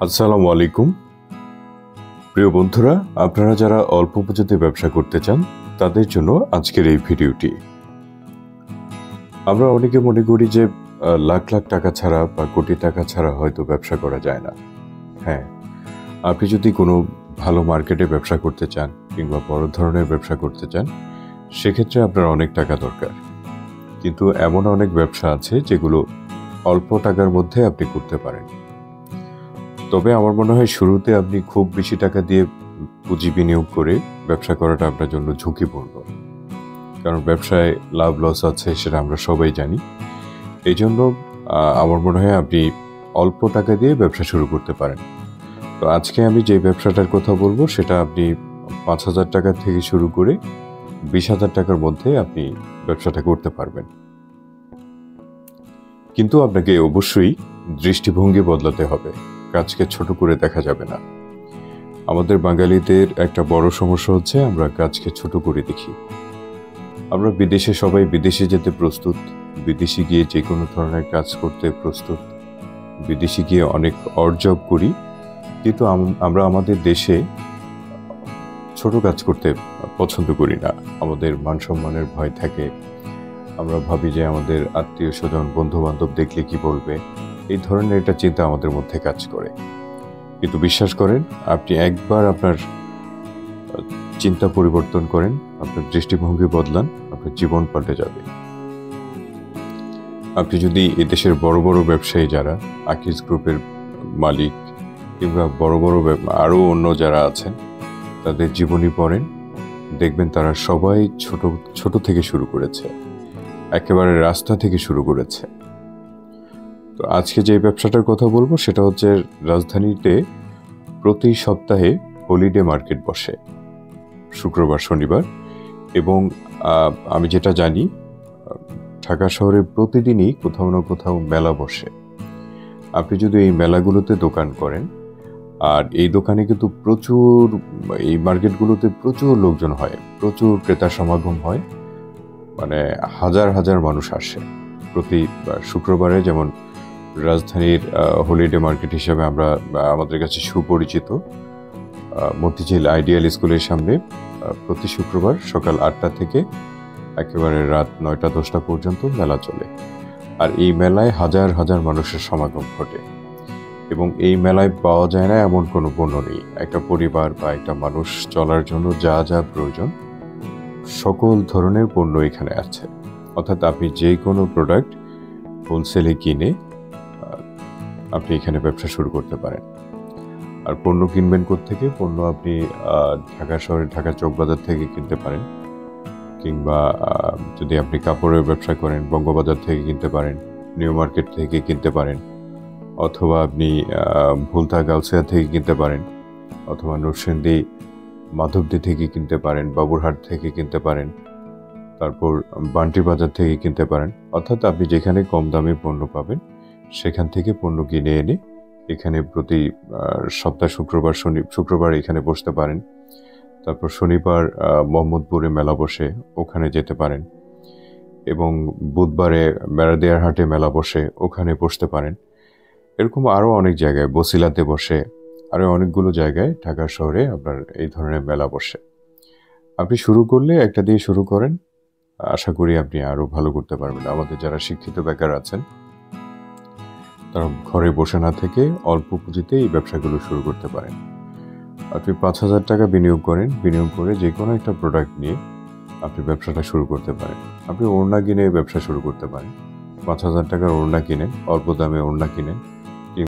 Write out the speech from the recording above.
আসসালামু আলাইকুম প্রিয় বন্ধুরা, আপনারা যারা অল্প পুঁজিতে ব্যবসা করতে চান তাদের জন্য আজকের এই ভিডিওটি। আমরা অনেকে মনে করি যে লাখ লাখ টাকা ছাড়া বা কোটি টাকা ছাড়া হয়তো ব্যবসা করা যায় না। হ্যাঁ, আপনি যদি কোনো ভালো মার্কেটে ব্যবসা করতে চান কিংবা বড় ধরনের ব্যবসা করতে চান, সেক্ষেত্রে আপনার অনেক টাকা দরকার। কিন্তু এমন অনেক ব্যবসা আছে যেগুলো অল্প টাকার মধ্যে আপনি করতে পারেন। তবে আমার মনে হয় শুরুতে আপনি খুব বেশি টাকা দিয়ে পুঁজি বিনিয়োগ করে ব্যবসা করাটা আপনার জন্য ঝুঁকিপূর্ণ, কারণ ব্যবসায় লাভ লস আছে, সেটা আমরা সবাই জানি। এই জন্য আমার মনে হয় আপনি অল্প টাকা দিয়ে ব্যবসা শুরু করতে পারেন। তো আজকে আমি যে ব্যবসাটার কথা বলবো সেটা আপনি 5,000 টাকা থেকে শুরু করে 20,000 টাকার মধ্যে আপনি ব্যবসাটা করতে পারবেন। কিন্তু আপনাকে অবশ্যই দৃষ্টিভঙ্গি বদলাতে হবে, কাজকে ছোট করে দেখা যাবে না। আমাদের বাঙালিদের একটা বড় সমস্যা হচ্ছে আমরা কাজকে ছোট করে দেখি। আমরা সবাই বিদেশে যেতে প্রস্তুত, বিদেশে গিয়ে যে কোনো ধরনের কাজ করতে প্রস্তুত, বিদেশে গিয়ে অনেক অর্জন করি, কিন্তু আমরা আমাদের দেশে ছোট কাজ করতে পছন্দ করি না। আমাদের মান সম্মানের ভয় থাকে। আমরা ভাবি যে আমাদের আত্মীয় স্বজন বন্ধু বান্ধব দেখলে কি বলবে, এই ধরনের একটা চিন্তা আমাদের মধ্যে কাজ করে। কিন্তু বিশ্বাস করেন, আপনি একবার আপনার চিন্তা পরিবর্তন করেন, আপনার দৃষ্টিভঙ্গি বদলান, আপনার জীবন পাল্টে যাবে। আপনি যদি এদেশের বড় বড় ব্যবসায়ী যারা আকিজ গ্রুপের মালিক কিংবা বড় বড় আরও অন্য যারা আছেন তাদের জীবনী পড়েন, দেখবেন তারা সবাই ছোট ছোট থেকে শুরু করেছে, একেবারে রাস্তা থেকে শুরু করেছে। তো আজকে যে ব্যবসাটার কথা বলবো সেটা হচ্ছে রাজধানীতে প্রতি সপ্তাহে হলিডে মার্কেট বসে, শুক্রবার শনিবার। এবং আমি যেটা জানি, ঢাকা শহরে প্রতিদিনই কোথাও না কোথাও মেলা বসে। আপনি যদি এই মেলাগুলোতে দোকান করেন, আর এই দোকানে কিন্তু এই মার্কেটগুলোতে প্রচুর লোকজন হয়, প্রচুর ক্রেতা সমাগম হয়, মানে হাজার হাজার মানুষ আসে প্রতি শুক্রবারে। যেমন রাজধানীর হলিডে মার্কেট হিসাবে আমাদের কাছে সুপরিচিত মতিঝিল আইডিয়াল স্কুলের সামনে প্রতি শুক্রবার সকাল 8টা থেকে একেবারে রাত 9টা-10টা পর্যন্ত মেলা চলে। আর এই মেলায় হাজার হাজার মানুষের সমাগম ঘটে, এবং এই মেলায় পাওয়া যায় না এমন কোনো পণ্য নেই। একটা পরিবার বা একটা মানুষ চলার জন্য যা যা প্রয়োজন সকল ধরনের পণ্য এখানে আছে। অর্থাৎ আপনি যে কোনো প্রোডাক্ট হোলসেলে কিনে আপনি এখানে ব্যবসা শুরু করতে পারেন। আর পণ্য কিনবেন কোত্থেকে? পণ্য আপনি ঢাকা শহরে ঢাকা চকবাজার থেকে কিনতে পারেন, কিংবা যদি আপনি কাপড়ের ব্যবসা করেন বঙ্গবাজার থেকে কিনতে পারেন, নিউ মার্কেট থেকে কিনতে পারেন, অথবা আপনি ভুলতা গাউসিয়া থেকে কিনতে পারেন, অথবা নরসিংদী মাধবদী থেকে কিনতে পারেন, বাবুরহাট থেকে কিনতে পারেন, তারপর বান্টি বাজার থেকে কিনতে পারেন। অর্থাৎ আপনি যেখানে কম দামে পণ্য পাবেন সেখান থেকে পণ্য কিনে এনে এখানে প্রতি সপ্তাহ শুক্রবার এখানে বসতে পারেন। তারপর শনিবার মোহাম্মদপুরে মেলা বসে, ওখানে যেতে পারেন। এবং বুধবারে বেড়াদিয়ার হাটে মেলা বসে, ওখানে বসতে পারেন। এরকম আরও অনেক জায়গায়, বসিলাতে বসে, আরও অনেকগুলো জায়গায় ঢাকা শহরে আপনার এই ধরনের মেলা বসে। আপনি শুরু করলে একটা দিয়ে শুরু করেন, আশা করি আপনি আরও ভালো করতে পারবেন। আমাদের যারা শিক্ষিত বেকার আছেন তারা ঘরে বসে না থেকে অল্প পুঁজিতে এই ব্যবসাগুলো শুরু করতে পারেন। আপনি 5,000 টাকা বিনিয়োগ করে যে কোনো একটা প্রোডাক্ট নিয়ে আপনি ব্যবসাটা শুরু করতে পারেন। আপনি ওড়না কিনে ব্যবসা শুরু করতে পারেন। 5,000 টাকার ওড়না কিনেন, অল্প দামে ওড়না কিনেন,